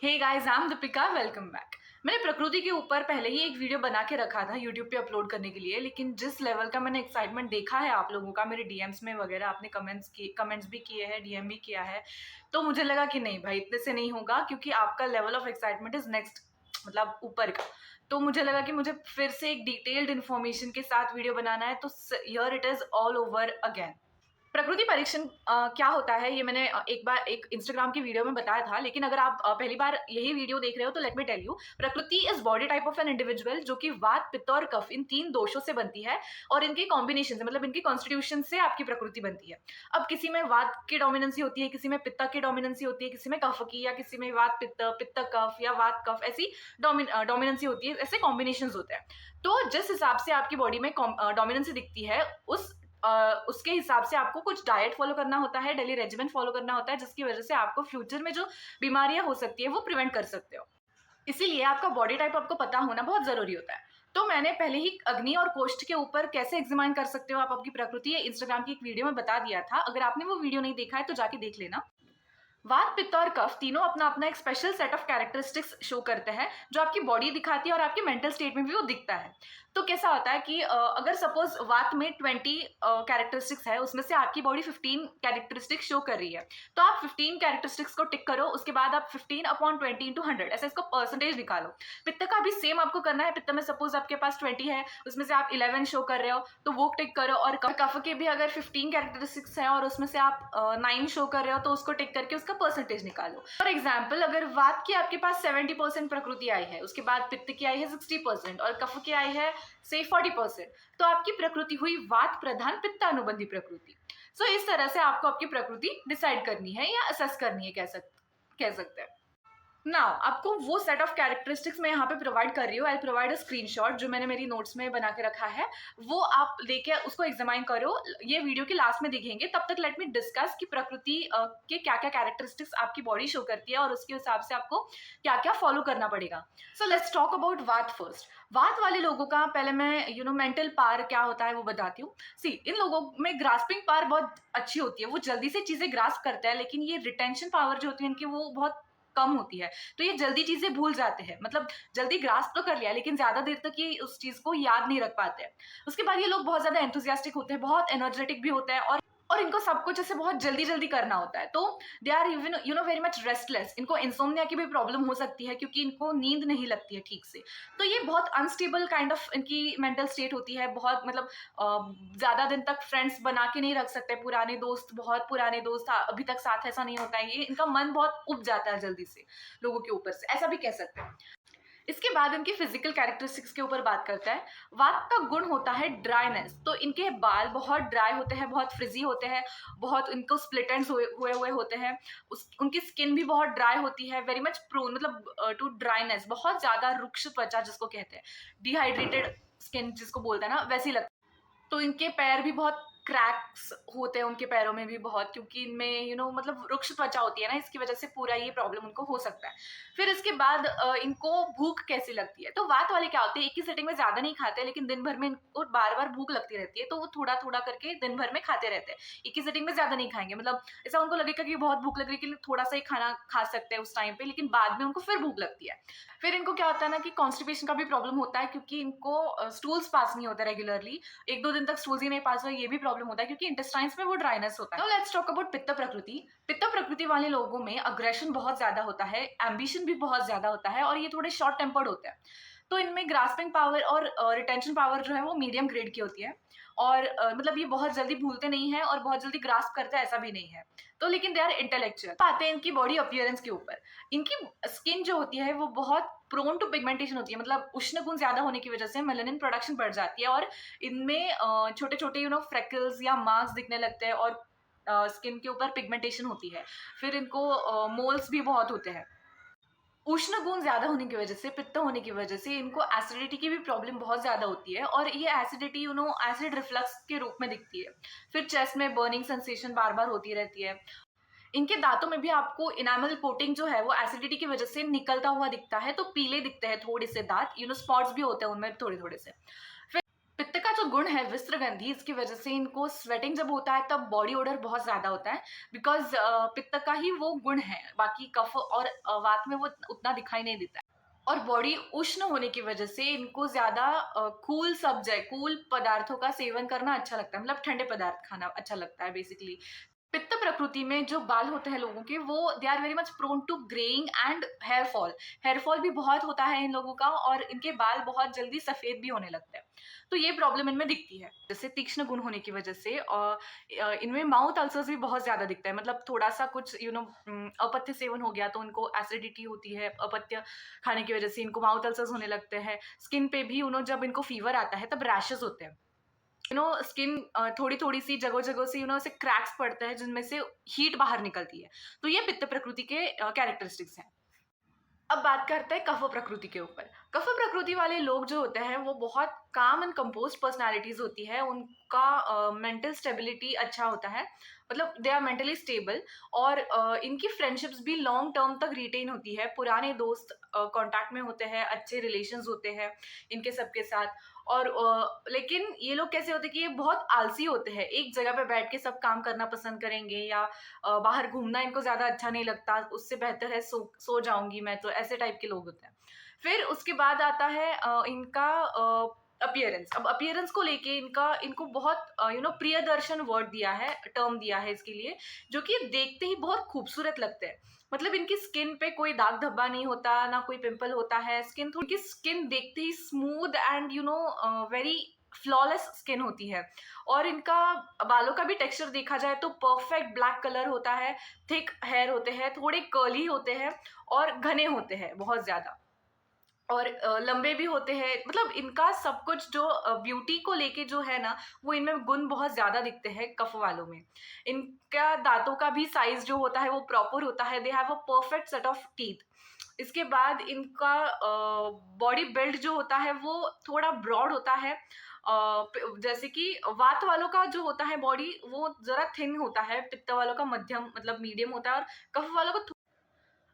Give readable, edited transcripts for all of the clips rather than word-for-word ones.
Hey guys, I am Deepika, welcome back. मैंने प्रकृति के ऊपर पहले ही एक वीडियो बना के रखा था यूट्यूब पे अपलोड करने के लिए, लेकिन जिस लेवल का मैंने एक्साइटमेंट देखा है आप लोगों का मेरे डीएम्स में वगैरह, आपने कमेंट्स भी किए हैं, डीएम भी किया है, तो मुझे लगा कि नहीं भाई, इतने से नहीं होगा, क्योंकि आपका level of excitement is next, मतलब ऊपर का। तो मुझे लगा कि मुझे फिर से एक डिटेल्ड इन्फॉर्मेशन के साथ वीडियो बनाना है, तो here it is all over again. प्रकृति परीक्षण क्या होता है, ये मैंने एक बार एक इंस्टाग्राम की वीडियो में बताया था, लेकिन अगर आप पहली बार यही वीडियो देख रहे हो तो लेट मी टेल यू। प्रकृति is body type of an individual जो कि वात, पित्त और कफ इन 3 दोषों से बनती है, और इनके कॉम्बिनेशन से, मतलब इनकी कॉन्स्टिट्यूशन से आपकी प्रकृति बनती है। अब किसी में वात की डोमिनेंसी होती है, किसी में पित्त की डोमिनेंसी होती है, किसी में कफ की, या किसी में वात पित्त, पित्त कफ या वात कफ, ऐसी डोमिनेंसी होती है, ऐसे कॉम्बिनेशन होते हैं। तो जिस हिसाब से आपकी बॉडी में डोमिनेंसी दिखती है, उसके हिसाब से आपको कुछ डाइट फॉलो करना होता है, डेली रेजिमेन फॉलो करना होता है, जिसकी वजह से आपको फ्यूचर में जो बीमारियां हो सकती है वो प्रिवेंट कर सकते हो। इसीलिए आपका बॉडी टाइप आपको पता होना बहुत जरूरी होता है। तो मैंने पहले ही अग्नि और कोष्ठ के ऊपर कैसे एग्जामिन कर सकते हो आप आपकी प्रकृति, ये इंस्टाग्राम की एक वीडियो में बता दिया था। अगर आपने वो वीडियो नहीं देखा है तो जाके देख लेना। वात, पित्त और कफ तीनों अपना अपना एक special set of characteristics show करते हैं, जो आपकी बॉडी दिखाती है और आपके मेंटल स्टेट में भी वो दिखता है। तो कैसा होता है कि अगर सपोज वात में 20 कैरेक्टरिस्टिक्स है, उसमें से आपकी बॉडी 15 कैरेक्टरिस्टिक्स शो कर रही है, तो आप 15 कैरेक्टरिस्टिक्स को टिक करो, उसके बाद आप 15/20 × 100 ऐसे इसको परसेंटेज निकालो। पित्त का भी सेम आपको करना है। पित्त में सपोज आपके पास 20 है, उसमें से आप 11 शो कर रहे हो तो वो टिक करो, और कफ के भी अगर 15 कैरेक्टरिस्टिक्स है और उसमें से आप 9 शो कर रहे हो तो उसको टिक करके उसका परसेंटेज निकालो। फॉर एग्जाम्पल, अगर वात की आपके पास 70% प्रकृति आई है, उसके बाद पित्त की आई है 60% और कफ की आई है से 40%, तो आपकी प्रकृति हुई वात प्रधान पित्त अनुबंधी प्रकृति। सो इस तरह से आपको आपकी प्रकृति डिसाइड करनी है या असेस करनी है, कह सकते हैं। नाउ आपको वो सेट ऑफ कैरेक्टरिस्टिक्स मैं यहाँ पे प्रोवाइड कर रही हूँ। आई प्रोवाइड अ स्क्रीनशॉट जो मैंने मेरी नोट्स में बना के रखा है, वो आप लेके उसको एग्जामाइन करो। ये वीडियो के लास्ट में दिखेंगे, तब तक लेट मी डिस्कस कि प्रकृति के क्या क्या कैरेक्टरिस्टिक्स आपकी बॉडी शो करती है और उसके हिसाब से आपको क्या क्या फॉलो करना पड़ेगा। सो लेट्स टॉक अबाउट वात फर्स्ट। वात वाले लोगों का पहले मैं मेंटल पावर क्या होता है वो बताती हूँ। सी, इन लोगों में ग्रास्पिंग पावर बहुत अच्छी होती है, वो जल्दी से चीजें ग्रास्प करते हैं, लेकिन ये रिटेंशन पावर जो होती है इनकी वो बहुत कम होती है। तो ये जल्दी चीजें भूल जाते हैं, मतलब जल्दी ग्रास्प तो कर लिया लेकिन ज्यादा देर तक ये उस चीज को याद नहीं रख पाते हैं। उसके बाद ये लोग बहुत ज्यादा एंथुसियास्टिक होते हैं, बहुत एनर्जेटिक भी होते हैं, और इनको सब कुछ ऐसे बहुत जल्दी जल्दी करना होता है। तो they are even very much restless. इनको इंसोम्निया की भी प्रॉब्लम हो सकती है क्योंकि इनको नींद नहीं लगती है ठीक से। तो ये बहुत अनस्टेबल काइंड ऑफ इनकी मेंटल स्टेट होती है। बहुत मतलब ज्यादा दिन तक फ्रेंड्स बना के नहीं रख सकते, पुराने दोस्त, बहुत पुराने दोस्त अभी तक साथ, ऐसा नहीं होता है। ये इनका मन बहुत उब जाता है जल्दी से लोगों के ऊपर से, ऐसा भी कह सकते हैं। इसके बाद इनकी फिजिकल कैरेक्टरिस्टिक्स के ऊपर बात करते हैं। वात का गुण होता है ड्राइनेस। तो इनके बाल बहुत ड्राई होते हैं, बहुत फ्रिजी होते हैं, बहुत इनको स्प्लिट एंड्स हुए होते हैं। उनकी स्किन भी बहुत ड्राई होती है, वेरी मच प्रोन मतलब टू ड्राइनेस, बहुत ज्यादा रुक्ष त्वचा जिसको कहते हैं, डिहाइड्रेटेड स्किन जिसको बोलते हैं ना, वैसी लगती है। तो इनके पैर भी बहुत क्रैक्स होते हैं, उनके पैरों में भी बहुत, क्योंकि इनमें मतलब रुक्ष त्वचा होती है ना, इसकी वजह से पूरा ये प्रॉब्लम उनको हो सकता है। फिर इसके बाद इनको भूख कैसी लगती है। तो वात वाले क्या होते हैं, एक ही सेटिंग में ज्यादा नहीं खाते, लेकिन दिन भर में इनको बार बार भूख लगती रहती है, तो वो थोड़ा थोड़ा करके दिन भर में खाते रहते हैं। एक ही सेटिंग में ज्यादा नहीं खाएंगे, मतलब ऐसा उनको लगेगा कि बहुत भूख लग रही है कि थोड़ा सा ही खाना खा सकते हैं उस टाइम पे, लेकिन बाद में उनको फिर भूख लगती है। फिर इनको क्या होता है ना कि कॉन्स्टिपेशन का भी प्रॉब्लम होता है, क्योंकि इनको स्टूल्स पास नहीं होता रेगुलरली, 1-2 दिन तक स्टूल्स ही नहीं पास हुआ, ये भी प्रॉब्लम होता है क्योंकि इंटेस्टाइन्स में वो ड्राइनेस होता है। लेट्स टॉक अबाउट पित्त प्रकृति। पित्त प्रकृति वाले लोगों में अग्रेशन बहुत ज्यादा होता है, एम्बिशन भी बहुत ज्यादा होता है, और ये थोड़े शॉर्ट टेम्पर्ड होते हैं। तो इनमें ग्रास्पिंग पावर और रिटेंशन पावर जो है वो मीडियम ग्रेड की होती है, और मतलब ये बहुत जल्दी भूलते नहीं है और बहुत जल्दी ग्रास्प करते हैं, ऐसा भी नहीं है। तो लेकिन दे आर इंटेलेक्चुअल। आते हैं इनकी बॉडी अपीयरेंस के ऊपर। इनकी स्किन जो होती है वो बहुत प्रोन टू पिगमेंटेशन होती है, मतलब उष्ण गुण ज्यादा होने की वजह से मेलानिन प्रोडक्शन बढ़ जाती है, और इनमें छोटे छोटे फ्रेकल्स या मार्क्स दिखने लगते हैं, और स्किन के ऊपर पिगमेंटेशन होती है। फिर इनको मोल्स भी बहुत होते हैं। उष्ण गुण ज्यादा होने की वजह से, पित्त होने की वजह से इनको एसिडिटी की भी प्रॉब्लम बहुत ज्यादा होती है, और ये एसिडिटी एसिड रिफ्लक्स के रूप में दिखती है। फिर चेस्ट में बर्निंग सेंसेशन बार बार होती रहती है। इनके दांतों में भी आपको इनामल कोटिंग जो है वो एसिडिटी की वजह से निकलता हुआ दिखता है, तो पीले दिखते हैं थोड़े से दांत, स्पॉट्स भी होते हैं उनमें थोड़े थोड़े से। पित्त का जो गुण है विस्त्रगंधी, इसकी वजह से इनको स्वेटिंग जब होता है तब बॉडी ओडर बहुत ज्यादा होता है, बिकॉज पित्त का ही वो गुण है। बाकी कफ और वात में वो उतना दिखाई नहीं देता है। और बॉडी उष्ण होने की वजह से इनको ज्यादा कूल सब्जेक्ट, कूल पदार्थों का सेवन करना अच्छा लगता है, मतलब ठंडे पदार्थ खाना अच्छा लगता है बेसिकली। पित्त प्रकृति में जो बाल होते हैं लोगों के, वो they are very much prone to greying and hair fall भी बहुत होता है इन लोगों का, और इनके बाल बहुत जल्दी सफेद भी होने लगते हैं। तो ये प्रॉब्लम इनमें दिखती है। जैसे तीक्ष्ण गुण होने की वजह से और इनमें माउथ अल्सर्स भी बहुत ज्यादा दिखता है, मतलब थोड़ा सा कुछ अपत्य सेवन हो गया तो उनको एसिडिटी होती है, अपत्य खाने की वजह से इनको माउथ अल्सर्स होने लगते हैं। स्किन पे भी जब इनको फीवर आता है तब रैशेस होते हैं। स्किन थोड़ी थोड़ी सी जगह जगह से ऐसे क्रैक्स पड़ते हैं जिनमें से हीट बाहर निकलती है। तो ये पित्त प्रकृति के कैरेक्टरिस्टिक्स हैं। अब बात करते हैं कफ प्रकृति के ऊपर। कफ प्रकृति वाले लोग जो होते हैं वो बहुत काम एंड कंपोज्ड पर्सनालिटीज होती है, उनका मेंटल स्टेबिलिटी अच्छा होता है, मतलब दे आर मेंटली स्टेबल। और इनकी फ्रेंडशिप्स भी लॉन्ग टर्म तक रिटेन होती है, पुराने दोस्त कांटेक्ट में होते हैं, अच्छे रिलेशंस होते हैं इनके सबके साथ। और लेकिन ये लोग कैसे होते हैं कि ये बहुत आलसी होते हैं, एक जगह पे बैठ के सब काम करना पसंद करेंगे, या बाहर घूमना इनको ज्यादा अच्छा नहीं लगता, उससे बेहतर है सो जाऊंगी मैं, तो ऐसे टाइप के लोग होते हैं। फिर उसके बाद आता है इनका अपियरेंस। अब अपियरेंस को लेके इनको बहुत प्रियदर्शन वर्ड दिया है, टर्म दिया है इसके लिए, जो कि देखते ही बहुत खूबसूरत लगते हैं। मतलब इनकी स्किन पे कोई दाग धब्बा नहीं होता, ना कोई पिंपल होता है, इनकी स्किन देखते ही smooth and very flawless skin होती है। और इनका बालों का भी टेक्सचर देखा जाए तो परफेक्ट ब्लैक कलर होता है, थिक हेयर होते हैं, थोड़े कर्ली होते हैं और घने होते हैं बहुत ज्यादा, और लंबे भी होते हैं। मतलब इनका सब कुछ जो ब्यूटी को लेके जो है ना, वो इनमें गुण बहुत ज्यादा दिखते हैं कफ वालों में। इनका दांतों का भी साइज जो होता है वो प्रॉपर होता है, they have a perfect set of teeth. इसके बाद इनका बॉडी बिल्ड जो होता है वो थोड़ा ब्रॉड होता है, जैसे कि वात वालों का जो होता है बॉडी वो जरा थिन होता है, पित्त वालों का मध्यम मतलब मीडियम होता है, और कफ वालों का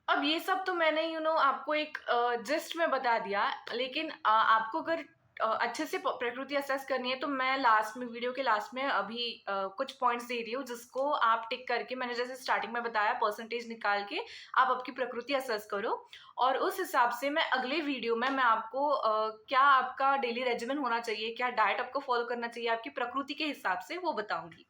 अब ये सब तो मैंने आपको एक जस्ट में बता दिया, लेकिन आपको अगर अच्छे से प्रकृति असेस करनी है तो मैं लास्ट में, वीडियो के लास्ट में अभी कुछ पॉइंट्स दे रही हूँ, जिसको आप टिक करके, मैंने जैसे स्टार्टिंग में बताया, परसेंटेज निकाल के आप आपकी प्रकृति असेस करो। और उस हिसाब से मैं अगले वीडियो में मैं आपको क्या आपका डेली रेजिमेंट होना चाहिए, क्या डाइट आपको फॉलो करना चाहिए आपकी प्रकृति के हिसाब से, वो बताऊंगी।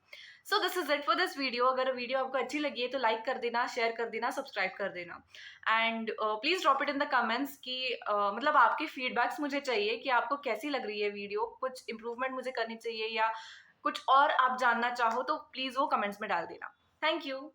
So this is it for this video. अगर वीडियो आपको अच्छी लगी है तो लाइक कर देना, शेयर कर देना, सब्सक्राइब कर देना, and please drop it in the comments कि मतलब आपके फीडबैक्स मुझे चाहिए कि आपको कैसी लग रही है वीडियो, कुछ इंप्रूवमेंट मुझे करनी चाहिए या कुछ और आप जानना चाहो तो प्लीज वो कमेंट्स में डाल देना। Thank you.